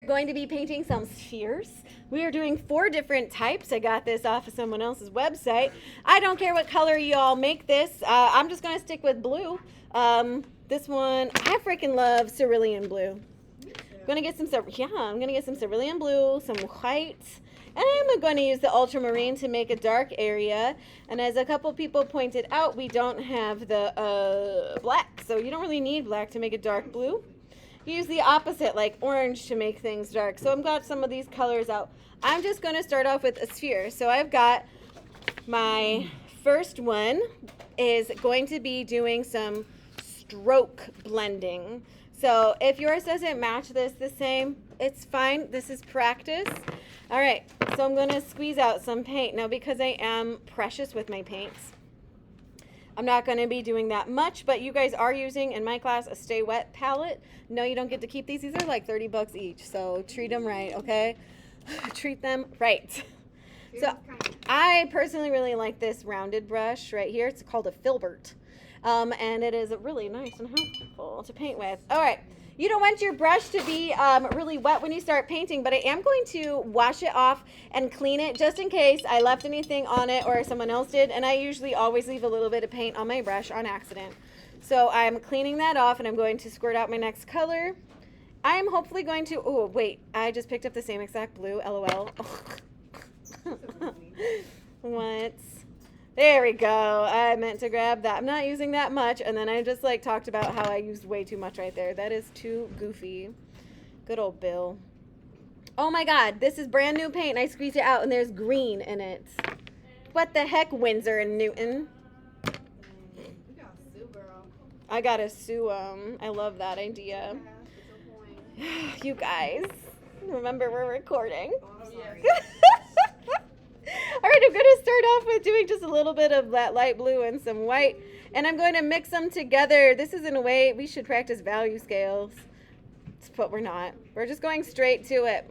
Going to be painting some spheres. We are doing 4 different types. I got this off of someone else's website. I don't care what color you all make this. I'm just going to stick with blue. This one, I freaking love cerulean blue. I'm going to get some cerulean blue, some white, and I'm going to use the ultramarine to make a dark area. And as a couple people pointed out, we don't have the black, so you don't really need black to make a dark blue. Use the opposite, like orange, to make things dark. So I've got some of these colors out. I'm just going to start off with a sphere. So I've got my first one is going to be doing some stroke blending. So if yours doesn't match this the same, it's fine. This is practice. All right, so I'm going to squeeze out some paint. Now, because I am precious with my paints, I'm not going to be doing that much, but you guys are using, in my class, a Stay Wet palette. No, you don't get to keep these. These are like $30 each, so treat them right, okay? Treat them right. So I personally really like this rounded brush right here. It's called a filbert, and it is really nice and helpful to paint with. All right. You don't want your brush to be really wet when you start painting, but I am going to wash it off and clean it just in case I left anything on it or someone else did. And I usually always leave a little bit of paint on my brush on accident. So I'm cleaning that off and I'm going to squirt out my next color. I am hopefully going to, oh wait, I just picked up the same exact blue, LOL. What? There we go. I meant to grab that. I'm not using that much. And then I just like talked about how I used way too much right there. That is too goofy. Good old Bill. Oh my God. This is brand new paint. And I squeezed it out and there's green in it. What the heck, Windsor and Newton? I gotta sue them. I love that idea. You guys, remember we're recording. All right, I'm going to start off with doing just a little bit of that light blue and some white, and I'm going to mix them together. This is in a way we should practice value scales, but we're not. We're just going straight to it.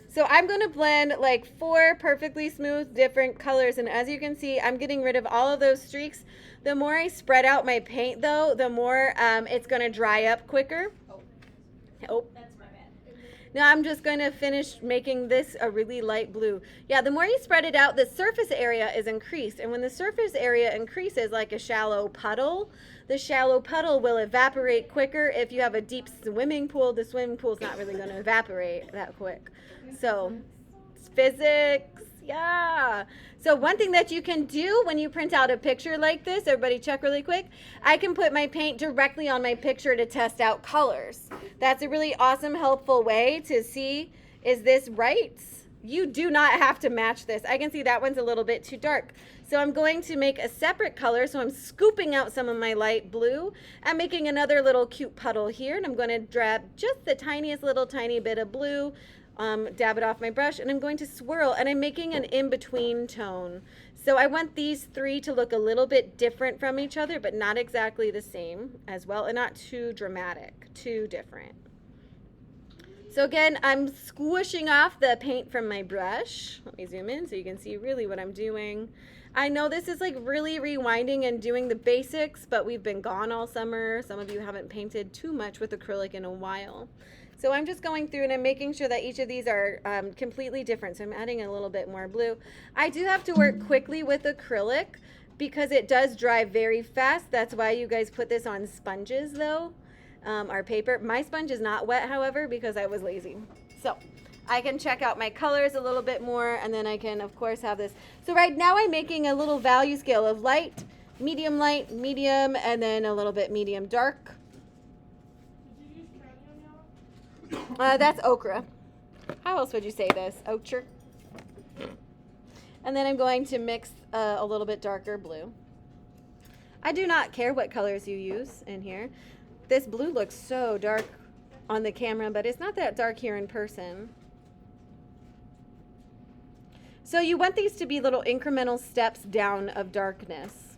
So I'm going to blend like 4 perfectly smooth different colors, and as you can see, I'm getting rid of all of those streaks. The more I spread out my paint, though, the more it's going to dry up quicker. Oh. Now I'm just going to finish making this a really light blue. Yeah, the more you spread it out, the surface area is increased. And when the surface area increases like a shallow puddle, the shallow puddle will evaporate quicker. If you have a deep swimming pool, the swimming pool is not really going to evaporate that quick. So, it's physics. Yeah. So one thing that you can do when you print out a picture like this, everybody check really quick, I can put my paint directly on my picture to test out colors. That's a really awesome, helpful way to see, is this right? You do not have to match this. I can see that one's a little bit too dark. So I'm going to make a separate color. So I'm scooping out some of my light blue. I'm making another little cute puddle here, and I'm going to grab just the tiniest little tiny bit of blue, dab it off my brush, and I'm going to swirl, and I'm making an in-between tone. So I want these 3 to look a little bit different from each other, but not exactly the same as well, and not too dramatic, too different. So again, I'm squishing off the paint from my brush. Let me zoom in so you can see really what I'm doing. I know this is like really rewinding and doing the basics, but we've been gone all summer. Some of you haven't painted too much with acrylic in a while. So I'm just going through and I'm making sure that each of these are completely different. So I'm adding a little bit more blue. I do have to work quickly with acrylic because it does dry very fast. That's why you guys put this on sponges though, our paper. My sponge is not wet, however, because I was lazy. So I can check out my colors a little bit more, and then I can, of course, have this. So right now I'm making a little value scale of light, medium, and then a little bit medium dark. That's ochre. How else would you say this? Ochre. And then I'm going to mix a little bit darker blue. I do not care what colors you use in here. This blue looks so dark on the camera, but it's not that dark here in person. So you want these to be little incremental steps down of darkness.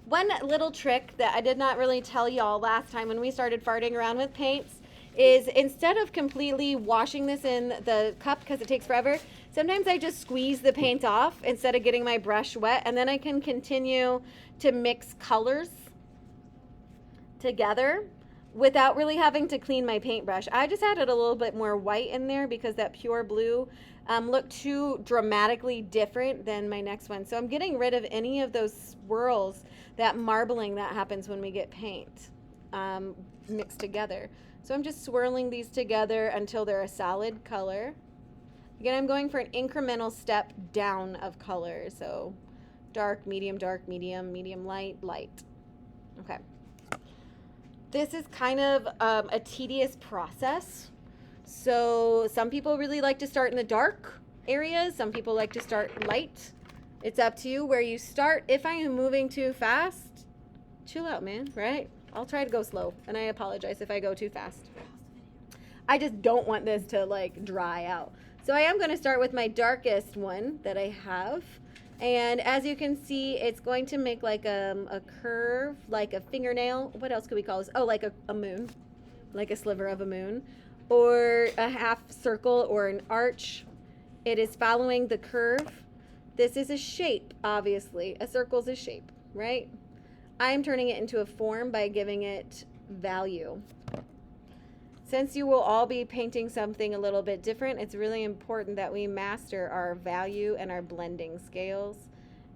One little trick that I did not really tell y'all last time when we started farting around with paints is instead of completely washing this in the cup because it takes forever, sometimes I just squeeze the paint off instead of getting my brush wet, and then I can continue to mix colors together without really having to clean my paintbrush. I just added a little bit more white in there because that pure blue looked too dramatically different than my next one. So I'm getting rid of any of those swirls, that marbling that happens when we get paint mixed together. So I'm just swirling these together until they're a solid color. Again, I'm going for an incremental step down of color. So dark, medium, medium, light, light. Okay. This is kind of a tedious process. So some people really like to start in the dark areas. Some people like to start light. It's up to you where you start. If I am moving too fast, chill out, man, right? I'll try to go slow, and I apologize if I go too fast. I just don't want this to like dry out. So I am going to start with my darkest one that I have. And as you can see, it's going to make like a curve, like a fingernail. What else could we call this? Oh, like a moon, like a sliver of a moon, or a half circle or an arch. It is following the curve. This is a shape, obviously. A circle's a shape, right? I'm turning it into a form by giving it value. Since you will all be painting something a little bit different, it's really important that we master our value and our blending scales.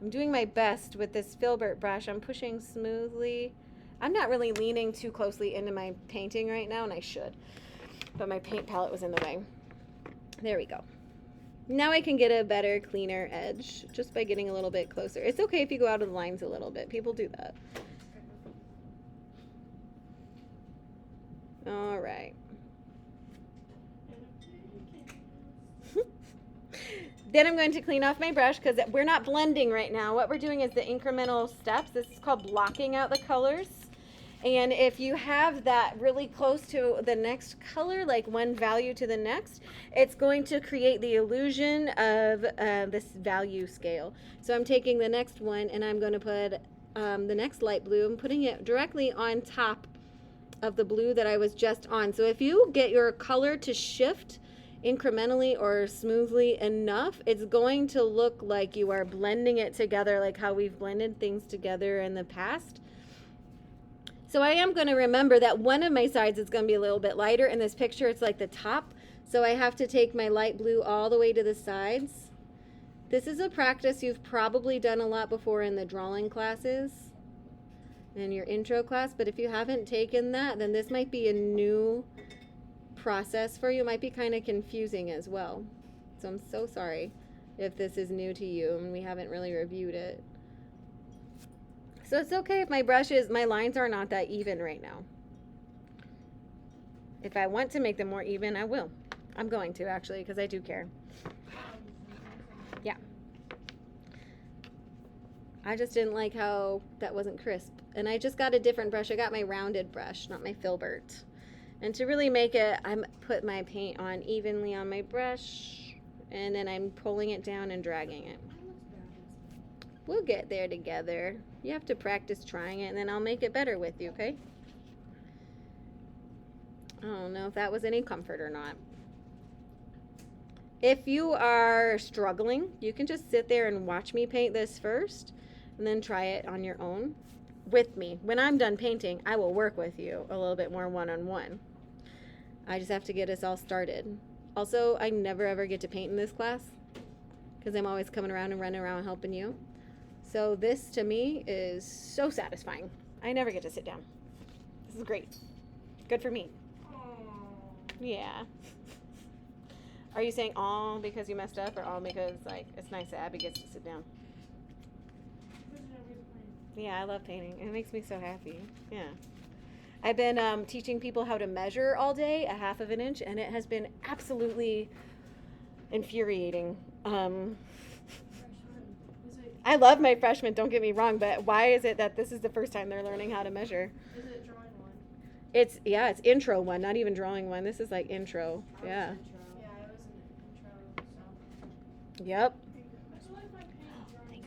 I'm doing my best with this filbert brush. I'm pushing smoothly. I'm not really leaning too closely into my painting right now, and I should, but my paint palette was in the way. There we go. Now I can get a better, cleaner edge just by getting a little bit closer. It's okay if you go out of the lines a little bit. People do that. All right. Then I'm going to clean off my brush because we're not blending right now. What we're doing is the incremental steps. This is called blocking out the colors. And if you have that really close to the next color, like one value to the next, it's going to create the illusion of this value scale. So I'm taking the next one and I'm going to put the next light blue. I'm putting it directly on top of the blue that I was just on. So if you get your color to shift incrementally or smoothly enough, it's going to look like you are blending it together, like how we've blended things together in the past. So I am going to remember that one of my sides is going to be a little bit lighter. In this picture, it's like the top. So I have to take my light blue all the way to the sides. This is a practice you've probably done a lot before in the drawing classes, in your intro class. But if you haven't taken that, then this might be a new process for you. It might be kind of confusing as well. So I'm so sorry if this is new to you and we haven't really reviewed it. So it's okay if my lines are not that even right now. If I want to make them more even, I will. I'm going to actually, because I do care. Yeah. I just didn't like how that wasn't crisp. And I just got a different brush. I got my rounded brush, not my filbert. And to really make it, I put my paint on evenly on my brush, and then I'm pulling it down and dragging it. We'll get there together. You have to practice trying it, and then I'll make it better with you, okay? I don't know if that was any comfort or not. If you are struggling, you can just sit there and watch me paint this first, and then try it on your own with me. When I'm done painting, I will work with you a little bit more one-on-one. I just have to get us all started. Also, I never ever get to paint in this class because I'm always coming around and running around helping you. So this to me is so satisfying. I never get to sit down. This is great. Good for me. Yeah. Are you saying all because you messed up or all because like it's nice that Abby gets to sit down? Yeah, I love painting. It makes me so happy. Yeah. I've been teaching people how to measure all day, 1/2 of an inch, and it has been absolutely infuriating. I love my freshmen, don't get me wrong, but why is it that this is the first time they're learning how to measure? Is it drawing one? It's intro one, not even drawing one. This is like intro. Yeah. Yeah, it was an intro, so. Yep. I just like my paint drawing.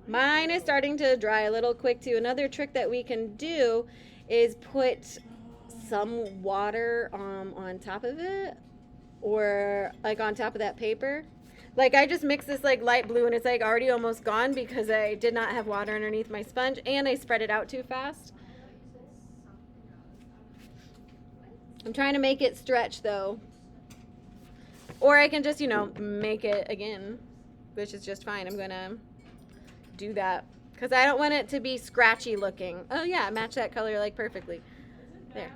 Mine is starting to dry a little quick too. Another trick that we can do is put some water on top of it, or like on top of that paper. Like I just mixed this like light blue and it's like already almost gone because I did not have water underneath my sponge and I spread it out too fast. I'm trying to make it stretch though. Or I can just, make it again, which is just fine. I'm gonna do that because I don't want it to be scratchy looking. Oh yeah, match that color like perfectly. There.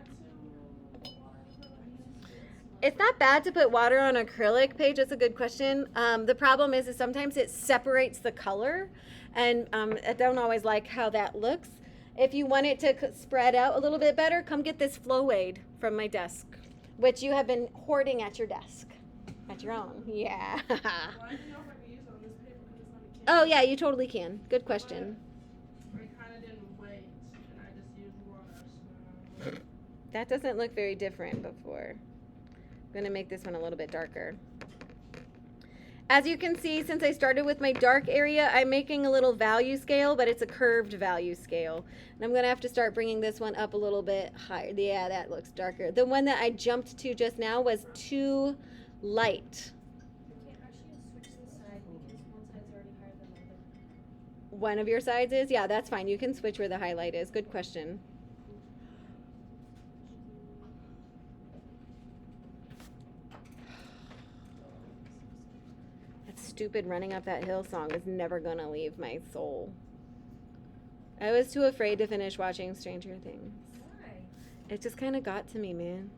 It's not bad to put water on acrylic, Paige. That's a good question. The problem is sometimes it separates the color, and I don't always like how that looks. If you want it to spread out a little bit better, come get this flow aid from my desk, which you have been hoarding at your desk. At your own. Yeah. Well, I didn't know if I could use it on this paper because it's not a can. Oh, yeah, you totally can. Good question. I kind of didn't wait, and I just used water. So. That doesn't look very different before. I'm going to make this one a little bit darker. As you can see, since I started with my dark area, I'm making a little value scale, but it's a curved value scale. And I'm going to have to start bringing this one up a little bit higher. Yeah, that looks darker. The one that I jumped to just now was too light. You can't actually switch the side because one side's already higher than the other. One of your sides is? Yeah, that's fine. You can switch where the highlight is. Good question. That stupid running up that hill song is never going to leave my soul. I was too afraid to finish watching Stranger Things. Why? It just kind of got to me, man.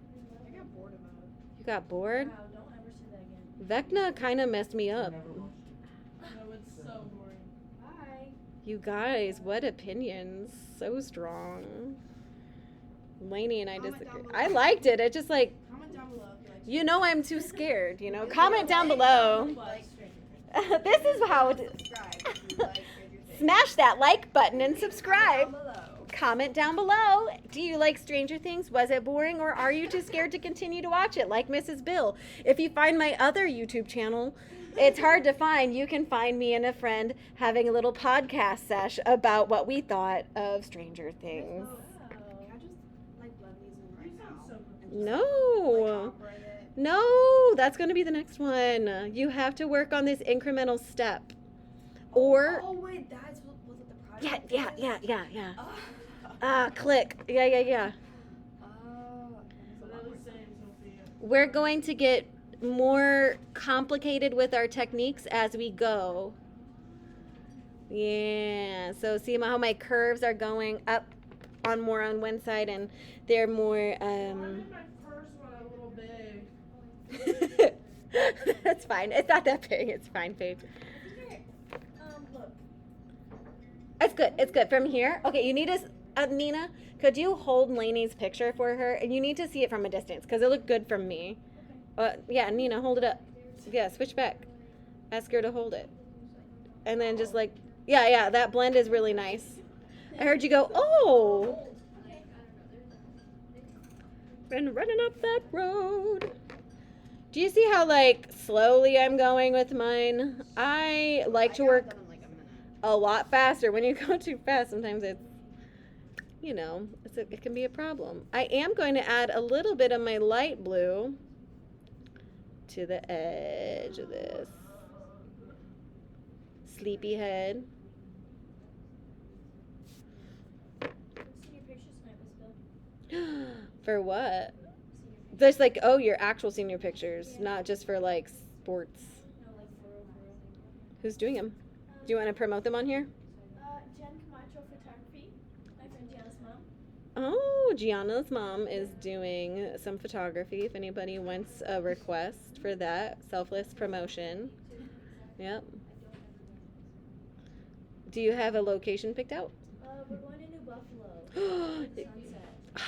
I got bored about it. You got bored? Wow, don't ever say that again. Vecna kind of messed me up. No, it's so boring. Bye. You guys, what opinions? So strong. Lainey and I Comment disagree. down I below. liked it. It just like, Comment down below if you like. you know, I'm too scared. Comment down below. Like This is how. subscribe if you like Stranger Things. Smash that like button and Comment subscribe. down below. Comment down below. Do you like Stranger Things? Was it boring, or are you too scared to continue to watch it like Mrs. Bill? If you find my other YouTube channel, it's hard to find. You can find me and a friend having a little podcast sesh about what we thought of Stranger Things. Can I just like blend these in right You sound now? so And confused. just, No. like, ombre it? No, that's going to be the next one. You have to work on this incremental step. Or, Oh wait, that's what was it the yeah, project? yeah. Oh. Click. Yeah. Oh. So that was saying, Sophia. We're going to get more complicated with our techniques as we go. Yeah, so see how my curves are going up on more on one side and they're more, I made my first one a little big. that's fine. It's not that big. It's fine, Paige. Look. It's good. From here, okay, you need to, Nina, could you hold Lainey's picture for her? And you need to see it from a distance because it looked good from me. Yeah, Nina, hold it up. Yeah, switch back. Ask her to hold it. And then just like, yeah, that blend is really nice. I heard you go, oh. Been running up that road. Do you see how like slowly I'm going with mine? I like to work I got it done in like a minute. a lot faster. When you go too fast, sometimes it's, it can be a problem. I am going to add a little bit of my light blue to the edge of this sleepyhead. Senior pictures tonight, Miss Bill. For what? Senior pictures. There's like, oh, your actual senior pictures, not just for like sports. No, like for real. Who's doing them? Do you want to promote them on here? Jen Camacho Photography. My friend Gianna's mom. Oh, Gianna's mom is doing some photography. If anybody wants a request for that, selfless promotion. Yep. Do you have a location picked out? We're going to New Buffalo. Sunset. Wow.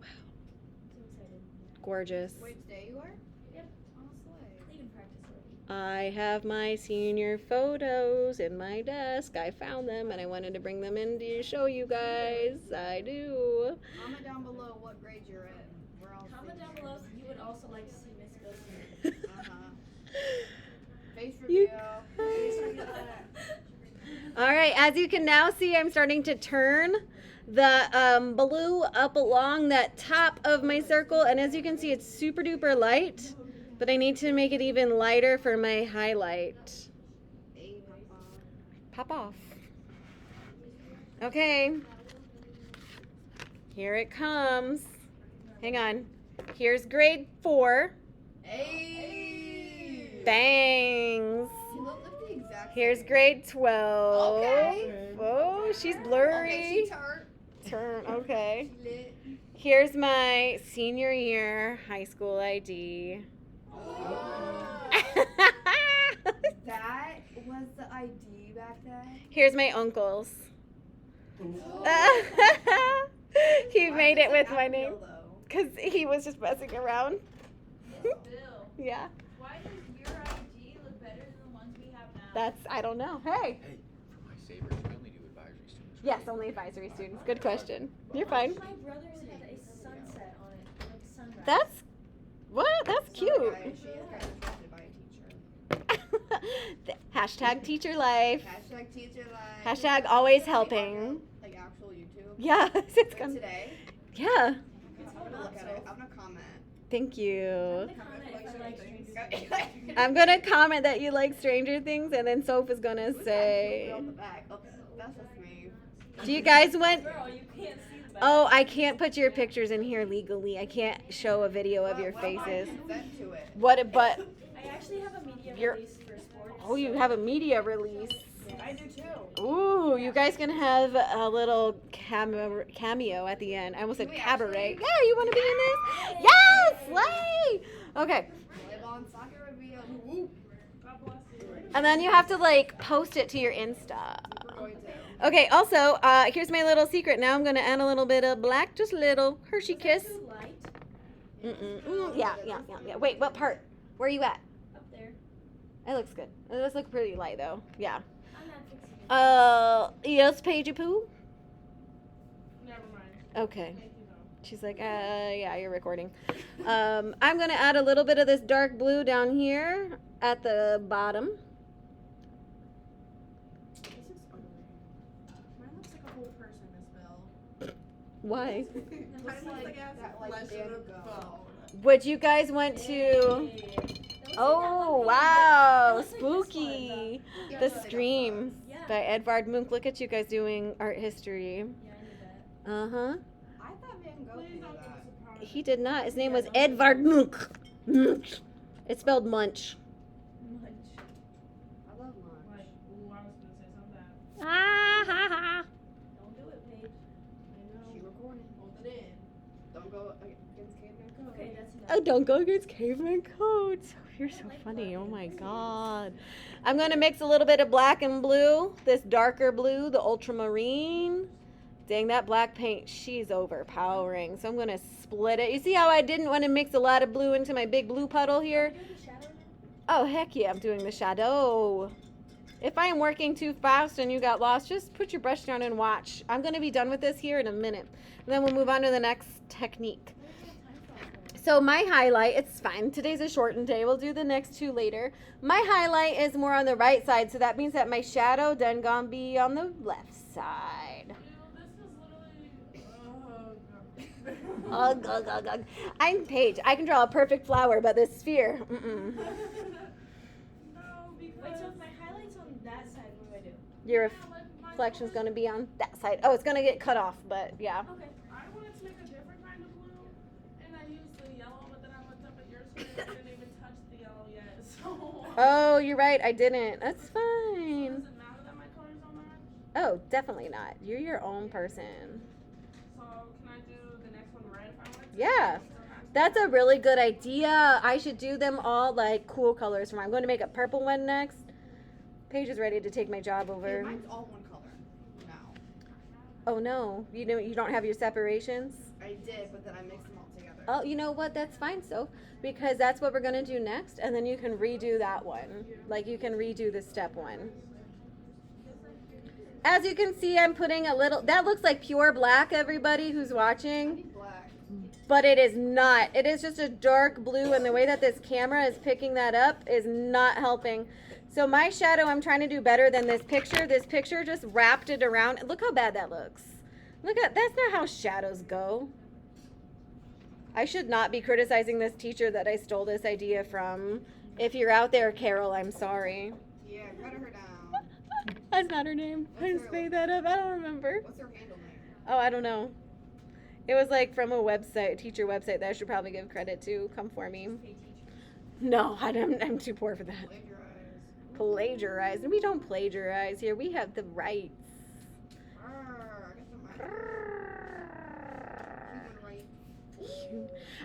So excited. Gorgeous. Wait, today you are? Yep. Honestly. Even practice already. I have my senior photos in my desk. I found them and I wanted to bring them in to show you guys. I do. Comment down below what grade you're at. We're all Comment down below if you would also like to see Miss Bill senior. Face You reveal. All right, as you can now see, I'm starting to turn the blue up along that top of my circle. And as you can see, it's super duper light, but I need to make it even lighter for my highlight. Hey, Pop off. Okay. Here it comes. Hang on. Here's grade 4. Hey. Bangs. You look like the exact Here's same. grade 12. Okay. Oh, she's blurry. Okay, she turned. Turn. Okay. She lit. Here's my senior year high school ID. That was the ID back then. Here's my uncle's. He Why made does it with say my Acrylic, name though? because he was just messing around. Bill, Yeah, why does your ID look better than the ones we have now? that's, I don't know. Hey. Hey, for my savers, we only do advisory students. Yes, only advisory students. Good question. You're fine. My brother's had a sunset on it, like sunrise. That's, what? That's cute. Sorry, guys, she is kind of trusted by a teacher. Hashtag teacher life. Hashtag teacher life. Hashtag always Can we helping. Like actual YouTube. Yeah, it's Like gonna, today. yeah. I'm gonna look at it. I'm gonna comment. Thank you. I'm gonna comment if I like Stranger I'm gonna comment that you like Stranger Things, and then Soph is gonna Who's that say, girl in the back? Oh, that's just me. do you guys want, Girl, you can't see the back. oh, I can't put your pictures in here legally. I can't show a video of your What if I faces. consent to it? What, but, I actually have a media You're- release for sports. oh, you have a media release. I do too. Ooh, you guys can have a little cameo at the end. I almost said Can we cabaret. actually? Yeah, you want to be in this? Yes, slay. Okay, Live on soccer reveal. Woo. God bless you. and then you have to like post it to your Insta. We're going to. Okay, also, here's my little secret. Now I'm gonna add a little bit of black, just a little Hershey Kiss. Too light. Yeah. Wait, what part? Where are you at? Up there. It looks good. It does look pretty light though. Yeah. I'm not fixing it. Yes, Paige Poo. Never mind. Okay. Thank you though. She's like, yeah, you're recording. I'm gonna add a little bit of this dark blue down here at the bottom. This is ugly. Mine looks like a whole person, Miss Bill. Why? It looks like that, like, flesh Van of a Gogh. bone. Would you guys want to? Oh wow, spooky! Yeah, The but they got Stream Yeah. by Edvard Munch. Look at you guys doing art history. Yeah, I knew that. Uh huh. I thought Van Gogh Please did don't give that. us a surprise. He did not. His name was Edvard Munch. Munch. It's spelled Munch. Munch. I love lunch. Like, ooh, I was gonna say something bad. Ah ha ha. Don't do it, Paige. I She know. recording. Hold it in. Don't go against caveman code. Okay, that's enough. Oh, don't go against caveman codes. You're so funny. Oh my god. I'm going to mix a little bit of black and blue. This darker blue, the ultramarine. Dang, that black paint, she's overpowering. So I'm going to split it. You see how I didn't want to mix a lot of blue into my big blue puddle here? Are you doing the shadow now? Oh, heck yeah, I'm doing the shadow. If I am working too fast and you got lost, just put your brush down and watch. I'm going to be done with this here in a minute. And then we'll move on to the next technique. So my highlight, it's fine. Today's a shortened day. We'll do the next two later. My highlight is more on the right side, so that means that my shadow then gonna be on the left side. Ew, this is literally. Ugh, ugh, ugh, ugh. I'm Paige. I can draw a perfect flower, but this sphere, mm-mm. No, Wait, because. so if my highlight's on that side, what do I do? Your Yeah, like, my reflection's colors- gonna be on that side. Oh, it's gonna get cut off, but yeah. Okay. I wanted to make a different kind of blue, and I used the yellow, but then I looked up at your screen and I didn't even touch the yellow yet. So. Oh, you're right. I didn't. That's So fine. does it matter that my colors don't match? Oh, definitely not. You're your own person. So can I do the next one red if I want to? Yeah. That's a really good idea. I should do them all like cool colors for mine. I'm going to make a purple one next. Paige is ready to take my job Yeah, over. mine's all one color now. Oh no, you don't have your separations. I did, but then I mixed them all together. Oh, you know what? That's fine, Soph, because that's what we're gonna do next, and then you can redo that one. Like you can redo the step one. As you can see, I'm putting a little. That looks like pure black, everybody who's I watching, need black. but it is not. It is just a dark blue, and the way that this camera is picking that up is not helping. So my shadow, I'm trying to do better than this picture. This picture just wrapped it around. Look how bad that looks. Look at, that's not how shadows go. I should not be criticizing this teacher that I stole this idea from. If you're out there, Carol, I'm sorry. Yeah, cut her down. That's not her name. I What's just her- made that up. I don't remember. What's her handle name? Oh, I don't know. It was like from a website, teacher website that I should probably give credit to. Come for me. No, I'm too poor for that. Plagiarize. And we don't plagiarize here. We have the rights.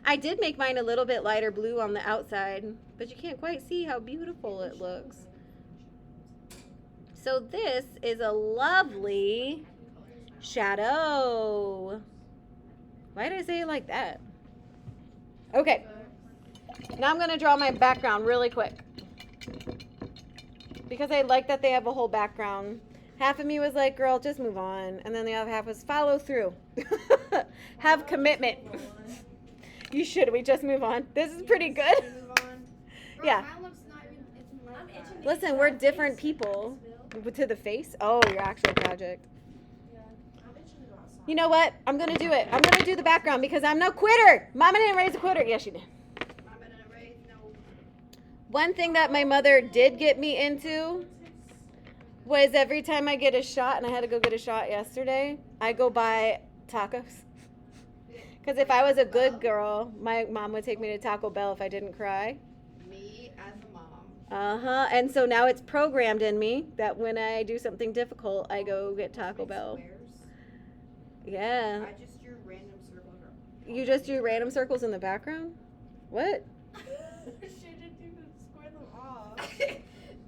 I did make mine a little bit lighter blue on the outside, but you can't quite see how beautiful it looks. So this is a lovely shadow. Why did I say it like that? Okay. Now I'm going to draw my background really quick. Because I like that they have a whole background. Half of me was like, girl, just move on. And then the other half was follow through. Have commitment. You should. We just move on. This is pretty good. Yeah. Listen, we're different people. To the face? Oh, your actual project. You know what? I'm going to do it. I'm going to do the background because I'm no quitter. Mama didn't raise a quitter. Yes, she did. One thing that my mother did get me into was every time I get a shot, and I had to go get a shot yesterday, I go buy tacos. Because if I was a good girl, my mom would take me to Taco Bell if I didn't cry. Me as a mom. Uh-huh. And so now it's programmed in me that when I do something difficult, I go get Taco Bell. Yeah. I just drew random circles. You just drew random circles in the background? What? She didn't even square them off.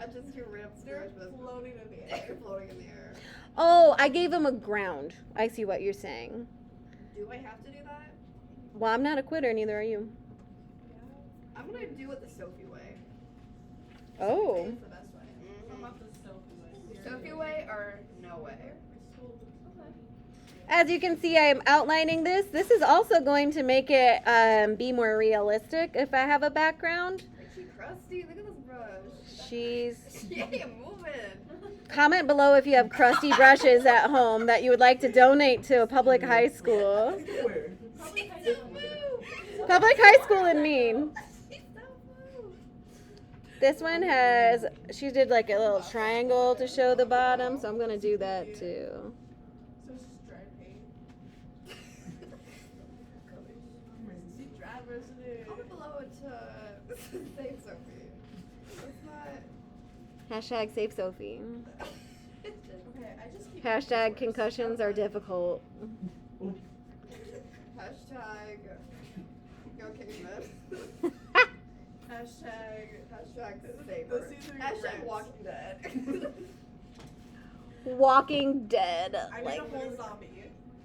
I just drew random They're circles. floating in the air. They're floating in the air. Oh, I gave him a ground. I see what you're saying. Do I have to do that? Well, I'm not a quitter, neither are you. I'm gonna do it the Sophie way. Oh. It's the best way. What about the Sophie way? Sophie way or no way? As you can see, I am outlining this. This is also going to make it be more realistic if I have a background. Like she crusty. Look at this brush. She's... Yeah, moving. Comment below if you have crusty brushes at home that you would like to donate to a public high school. Public high school in Mean. This one has, she did like a little triangle to show the bottom, so I'm going to do that too. So it's just dry paint. See, dry versus it. Comment below it to save Sophie. It's not. Hashtag save Sophie. Okay, I just keep Hashtag concussions are difficult. Hashtag go caveman. Hashtag Save the her. season Hashtag regrets. Walking Dead. Walking Dead. I need Like, a whole zombie.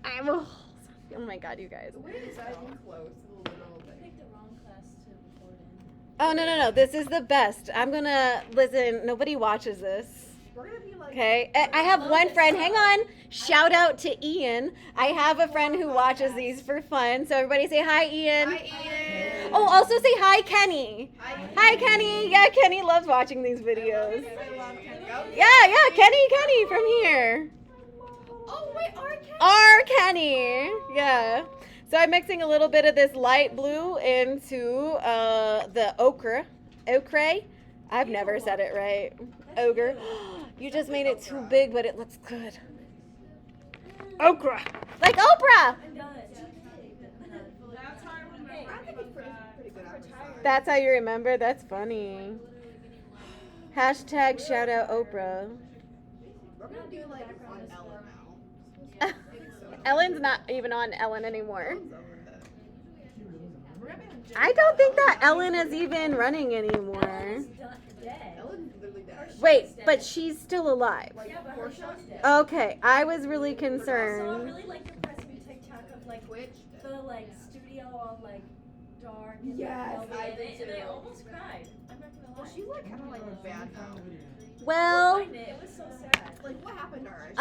I'm a whole zombie. Oh my god, you guys. The way it's not even close to the little I thing. picked the wrong class to record in. Oh, no. This is the best. I'm gonna, listen, nobody watches this. We're gonna be like. Okay, I have one friend. Hang on. Shout out to Ian. I have a friend who watches these for fun. So everybody say hi, Ian. Hi, Ian. Oh, also say hi, Kenny. Hi, Hi, Kenny. Yeah, Kenny loves watching these videos. I love Kenny. Yeah, Kenny from here. Oh wait, Our Kenny. Yeah. So I'm mixing a little bit of this light blue into the ochre. Ochre. I've never said it right. Ogre. You just made it too big, but it looks good. Okra. Like Oprah. I'm done. That's how I remember. I think it's pretty good advertising. That's how you remember? That's funny. Hashtag shout out Oprah. We're gonna do like on Ellen now. Ellen's not even on Ellen anymore. Ellen's over that. We're gonna be in the gym. I don't think that Ellen is even running anymore. Dead. Ellen's literally dead. Wait, but she's still alive. Like Yeah, but her Portia. show's dead. Okay, I was really So I concerned. really like your pressing TikTok of like Twitch. the like studio all like dark and Yes, velvet, I and did and I too. almost cried. I'm not gonna lie. Well, she's like kind of like bad now. Well, I it was so sad. Like what happened to her?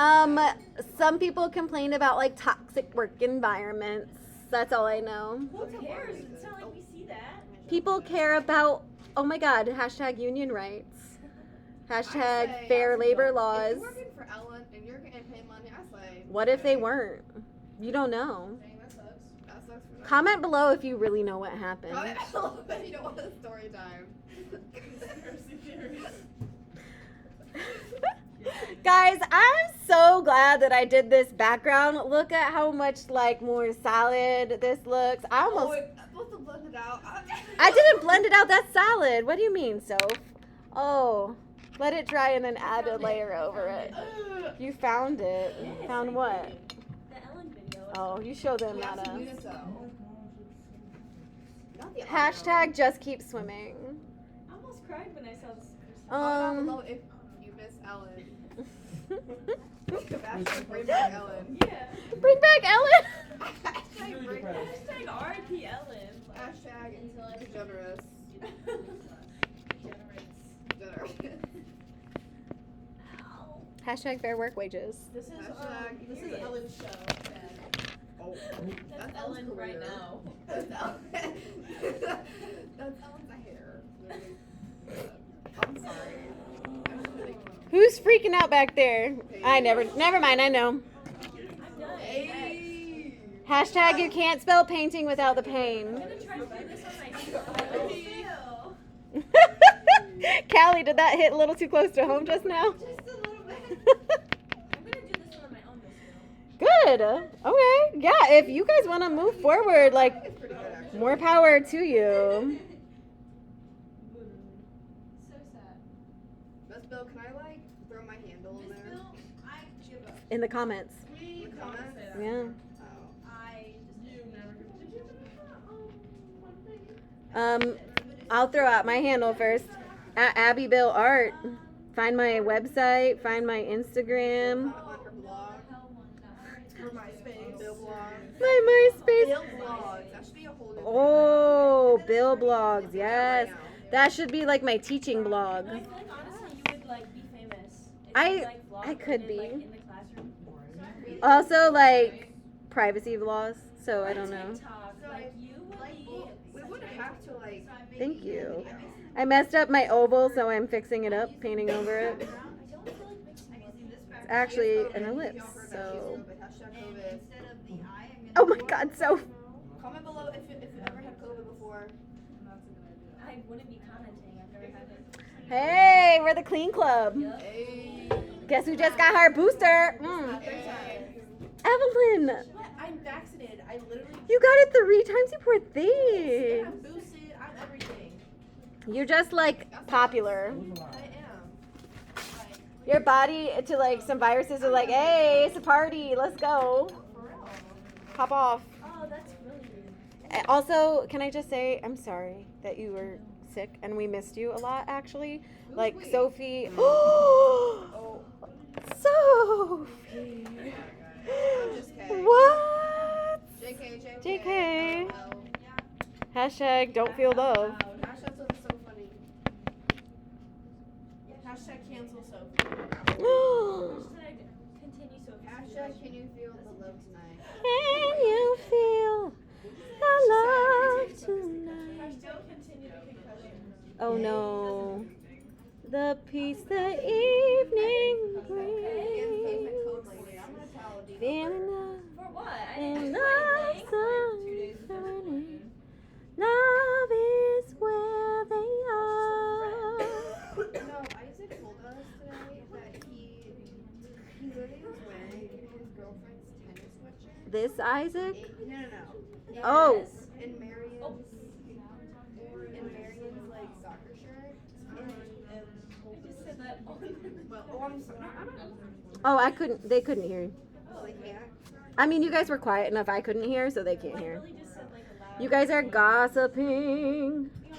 some people complained about like toxic work environments. That's all I know. Who cares? It's not like we see that. People care about, oh my god, hashtag union rights. Hashtag fair labor If laws. you're working for Ellen and you're getting paid money, I say. What if they weren't? You don't know. Dang, that sucks. That sucks for them. Comment below if you really know what happened. Comment below if you don't want a story time. Conspiracy theories. Guys, I'm so glad that I did this background. Look at how much like more solid this looks. I Oh, almost I'm supposed to blend it out. I didn't blend it out. That's solid. What do you mean, Soph? Oh, let it dry and then add a layer over it. You found it. Yes, Found I what? did. The Ellen video. Oh, you show them, Not Nana. the Hashtag just keep swimming. I almost cried when I saw this. Comment below if you miss Ellen. Sebastian, bring back Ellen. Yeah. Bring back Ellen. Hashtag bring Hashtag RIP Ellen. Hashtag Until I degenerous. Degenerates. Degenerous. Hashtag fair work wages. This is Hashtag this is period. Ellen's show. Oh, That's Ellen's Ellen right career. now. That's Ellen. That's Ellen's hair. I'm sorry. I'm just kidding. Who's freaking out back there? Never mind, I know. I'm done. Hey. Hashtag you can't spell painting without the I'm pain. gonna try to do this on my still. Callie, did that hit a little too close to home just now? Just a little bit. I'm gonna do this one on my own this Good. Okay. Yeah, if you guys want to move forward, like, It's pretty good, actually. more power to you. So sad. Miss Bill, can I like throw my handle in there? I give up. In the comments. We In the don't comments? say that. Yeah. Oh. I You never did you one thing? I'll throw out my handle first. At Abby Bill Art. Find my website. Find my Instagram. On her blog. For MySpace. Bill blog. My MySpace. Bill blogs. That should be a whole new Oh, Bill blogs. thing. Yes. Right now. That should be like my teaching blog. I feel like honestly you would like be famous. If I- you, like, vlogged I or could did, like, be. in the classroom. Also, like, privacy laws. So I don't know. TikTok, like you would be. We wouldn't have to like. Thank you. I messed up my oval, so I'm fixing it up, painting over it. I don't feel like mixing this. It's actually She's an COVID. ellipse, Y'all heard that so. she's COVID. Hashtag COVID. instead of the I, I'm gonna Oh my God, so. Comment below if you ever had COVID before. I wouldn't be commenting. I've never had it. Hey, we're the Clean Club. Yup. Hey. Guess who just got her booster? Evelyn, What? I'm vaccinated. I literally you got it 3 times, you poor thing. I'm boosted. I'm everything. You're just like popular. I am. Your body to like some viruses are like, hey, it's a party, let's go. For real. Pop off. Oh, that's really weird. Also, can I just say, I'm sorry that you were sick and we missed you a lot actually. Like we? Sophie. Oh. Sophie. I'm just kidding. What? JK. JK. Oh. Hashtag don't feel love. Hashtag so funny. Hashtag cancel Sophie. Hashtag continue so Hashtag can you feel the love tonight? Can you feel the love tonight? Hashtag continue the concussion. Oh no. The peace the evening brings. Feeling love For what? I in didn't the do anything. sun burning. Love is where they are. No, Isaac told us today that he literally was wearing his girlfriend's tennis sweatshirt. This Isaac? No. Oh. In Marion's like soccer shirt. I just said that all Well, I'm sorry. Oh, they couldn't hear you. Oh, they can't. I mean, you guys were quiet enough I couldn't hear, so they can't hear. really just said like a loud. You guys are gossiping. We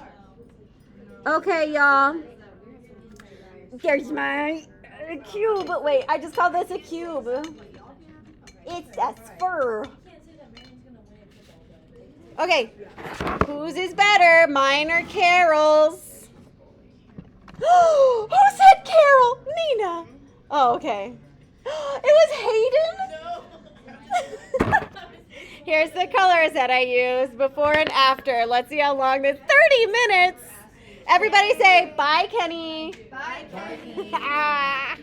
are. Okay, y'all. There's my cube. Wait, I just called this a cube. It's a sphere. You can't say that Marion's gonna win football, Okay, whose is better, mine or Carol's? Who said Carol? Nina. Oh, okay. It was Hayden? Here's the colors that I used before and after. Let's see how long this 30 minutes. Everybody say bye, Kenny. Bye, Kenny. Ah.